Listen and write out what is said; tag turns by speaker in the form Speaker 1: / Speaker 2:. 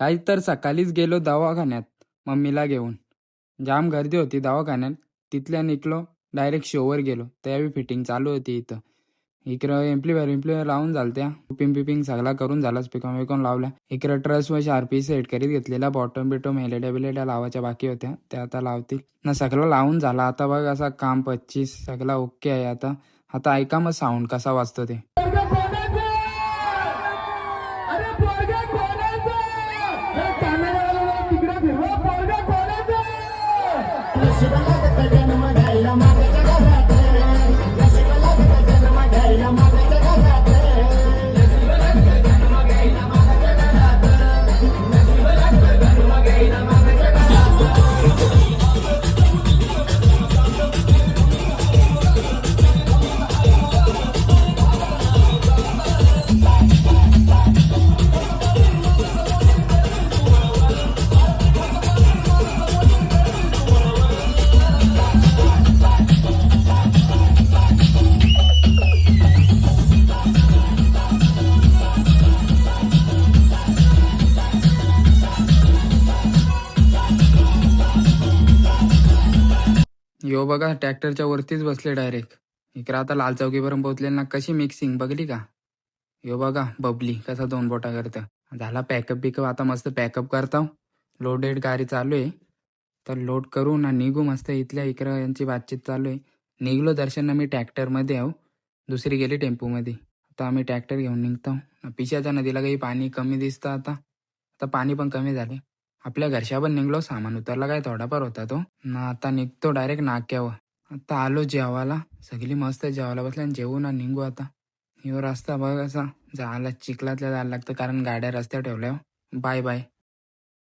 Speaker 1: काही तर सकाळीच गेलो दवाखान्यात मम्मीला घेऊन. जाम गर्दी होती दवाखान्यात. तिथल्या निघलो डायरेक्ट शोवर गेलो. त्यावेळी फिटिंग चालू होती इथं. इकडं एम्प्लिफायर लावून झालत्या. पिपिंग सगळा करून झाला. स्पिकॉन विकॉन लावल्या. इकडं ट्रस व शार्पी सेट करीत घेतलेला. बॉटम बिटम एलईड्या बिलेड्या लावायच्या बाकी होत्या त्या आता लावतील ना. सगळं लावून झाला आता बघ. असा काम 25 सगळा ओके आहे आता. आता ऐका मग साऊंड कसा वाजतो ते. यो बघा ट्रॅक्टरच्या वरतीच बसले डायरेक्ट. इकडं आता लाल चौकीपर्यंत पोहोचले ना. कशी मिक्सिंग बघली का. यो बघा बबली कसा 2 बोटा करतं. झाला पॅकअप बिकअप. आता मस्त पॅकअप करता. लोडेड गाडी चालू आहे. तर लोड करू ना निघू मस्त. इथल्या इकडं यांची बातचीत चालू आहे. निघलो दर्शन मी ट्रॅक्टरमध्ये आहो. दुसरी गेली टेम्पोमध्ये. आता आम्ही ट्रॅक्टर घेऊन निघतो. पिशाच्या नदीला काही पाणी कमी दिसतं आता. आता पाणी पण कमी झाले. आपल्या घरच्या पण निघलो. सामान उतरला काय थोडाफार होता तो ना. आता निघतो डायरेक्ट नाक्यावर. आता आलो जेवायला. सगळी मस्त जेवायला बसल्या आणि जेवू ना निघू आता. ह्यो रस्ता बघ असा जायला चिखलातल्या जायला लागतं कारण गाड्या रस्त्यावर ठेवल्या. Bye bye.